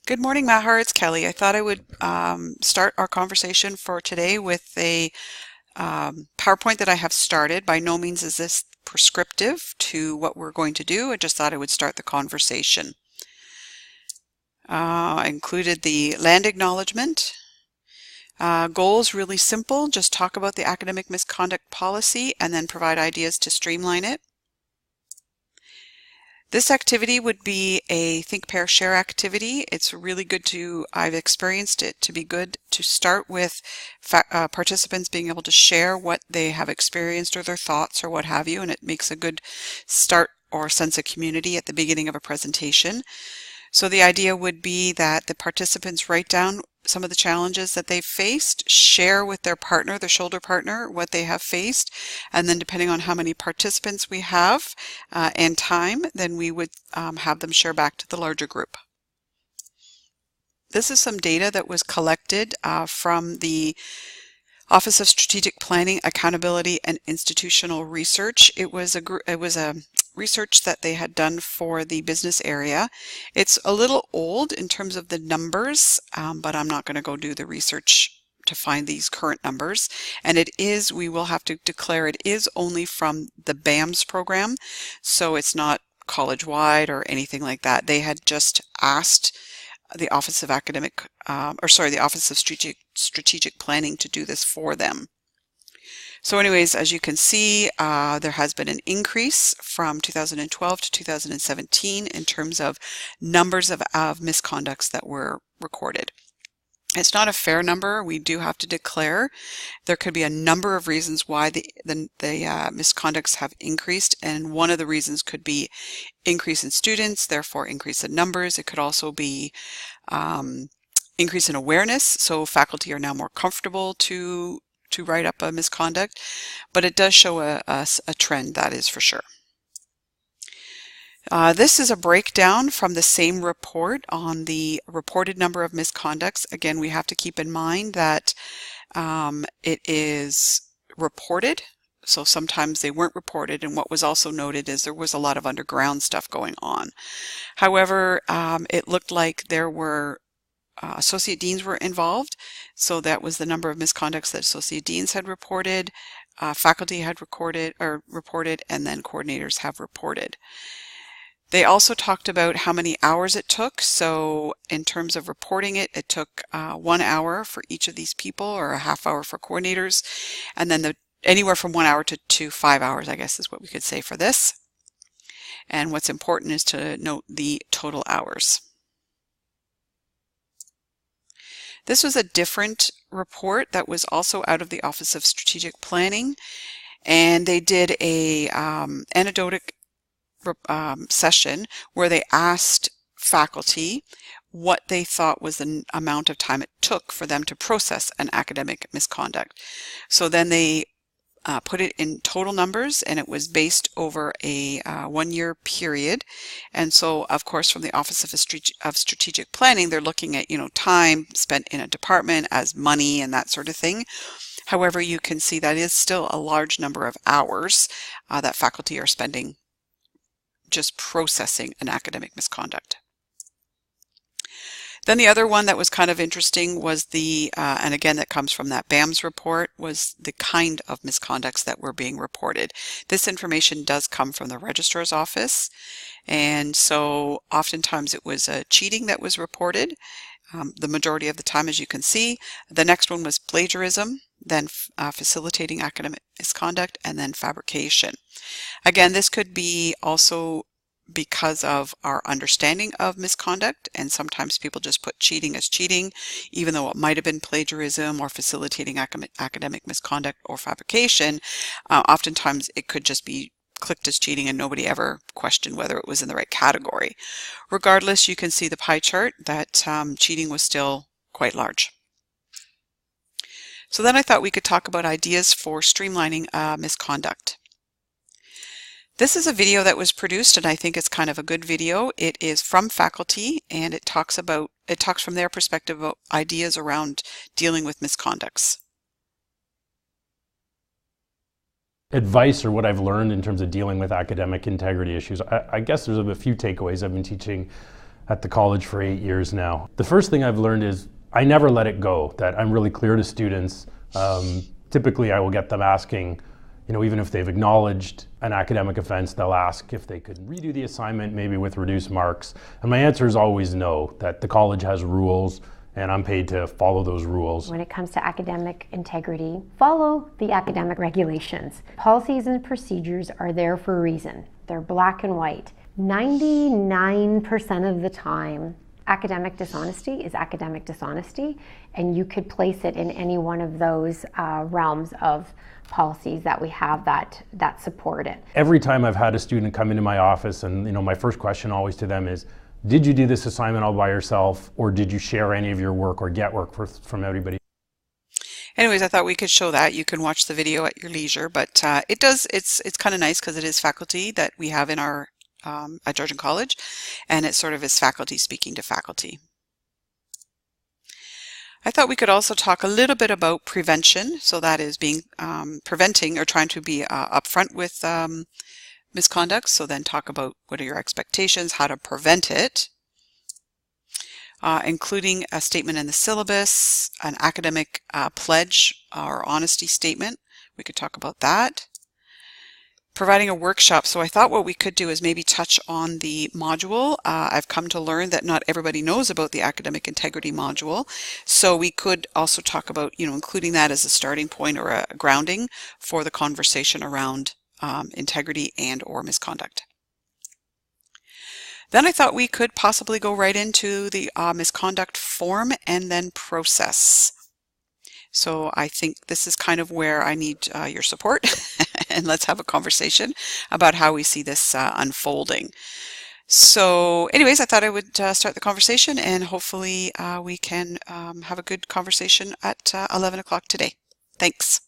Good morning, Mahar. It's Kelly. I thought I would start our conversation for today with a PowerPoint that I have started. By no means is this prescriptive to what we're going to do. I just thought I would start the conversation. I included the land acknowledgement. Goals really simple. Just talk about the academic misconduct policy and then provide ideas to streamline it. This activity would be a think, pair, share activity. It's really good I've experienced it to be good to start with participants being able to share what they have experienced or their thoughts or what have you, and it makes a good start or sense of community at the beginning of a presentation. So the idea would be that the participants write down some of the challenges that they've faced, share with their partner, their shoulder partner, what they have faced, and then depending on how many participants we have and time, then we would have them share back to the larger group. This is some data that was collected from the Office of Strategic Planning, Accountability, and Institutional Research. It was a research that they had done for the business area. It's a little old in terms of the numbers, but I'm not going to go do the research to find these current numbers. And we will have to declare it is only from the BAMS program, so it's not college-wide or anything like that. They had just asked the Office of the Office of Strategic Planning to do this for them. So anyways, as you can see, there has been an increase from 2012 to 2017 in terms of numbers of misconducts that were recorded. It's not a fair number. We do have to declare. There could be a number of reasons why the misconducts have increased, and one of the reasons could be increase in students, therefore increase in numbers. It could also be increase in awareness, so faculty are now more comfortable to write up a misconduct, but it does show a trend, that is for sure. This is a breakdown from the same report on the reported number of misconducts. Again, we have to keep in mind that it is reported, so sometimes they weren't reported, and what was also noted is there was a lot of underground stuff going on. However, it looked like there were associate deans were involved, so that was the number of misconducts that associate deans had reported, faculty had reported, and then coordinators have reported. They also talked about how many hours it took. So in terms of reporting it, it took 1 hour for each of these people, or a half hour for coordinators, and then anywhere from 1 hour to 5 hours, I guess is what we could say for this. And what's important is to note the total hours. This was a different report that was also out of the Office of Strategic Planning, and they did a anecdotic session where they asked faculty what they thought was the amount of time it took for them to process an academic misconduct. So then they put it in total numbers, and it was based over a 1-year period. And so, of course, from the Office of Strategic Planning, they're looking at, time spent in a department as money and that sort of thing. However, you can see that is still a large number of hours that faculty are spending just processing an academic misconduct. Then the other one that was kind of interesting was and again that comes from that BAMS report, was the kind of misconducts that were being reported. This information does come from the registrar's office, and so oftentimes it was cheating that was reported, the majority of the time, as you can see. The next one was plagiarism, then facilitating academic misconduct, and then fabrication. Again, this could be also because of our understanding of misconduct, and sometimes people just put cheating as cheating, even though it might have been plagiarism or facilitating academic misconduct or fabrication. Oftentimes it could just be clicked as cheating and nobody ever questioned whether it was in the right category. Regardless, you can see the pie chart that cheating was still quite large. So then I thought we could talk about ideas for streamlining misconduct. This is a video that was produced, and I think it's kind of a good video. It is from faculty, and it talks from their perspective about ideas around dealing with misconducts. Advice, or what I've learned in terms of dealing with academic integrity issues. I guess there's a few takeaways. I've been teaching at the college for 8 years now. The first thing I've learned is I never let it go, that I'm really clear to students. Typically, I will get them asking, even if they've acknowledged an academic offense, they'll ask if they could redo the assignment, maybe with reduced marks. And my answer is always no, that the college has rules and I'm paid to follow those rules. When it comes to academic integrity, follow the academic regulations. Policies and procedures are there for a reason. They're black and white. 99% of the time, academic dishonesty is academic dishonesty, and you could place it in any one of those realms of policies that we have that support it. Every time I've had a student come into my office, and my first question always to them is, did you do this assignment all by yourself, or did you share any of your work or get work from everybody? Anyways, I thought we could show that. You can watch the video at your leisure, but it's kind of nice because it is faculty that we have in our at Georgian College, and it sort of is faculty speaking to faculty. I thought we could also talk a little bit about prevention. So that is being preventing or trying to be upfront with misconduct. So then talk about what are your expectations, how to prevent it, including a statement in the syllabus, an academic pledge or honesty statement. We could talk about that. Providing a workshop. So I thought what we could do is maybe touch on the module. I've come to learn that not everybody knows about the academic integrity module. So we could also talk about, including that as a starting point or a grounding for the conversation around integrity and or misconduct. Then I thought we could possibly go right into the misconduct form and then process. So I think this is kind of where I need your support and let's have a conversation about how we see this unfolding. So anyways, I thought I would start the conversation, and hopefully we can have a good conversation at 11 o'clock today. Thanks.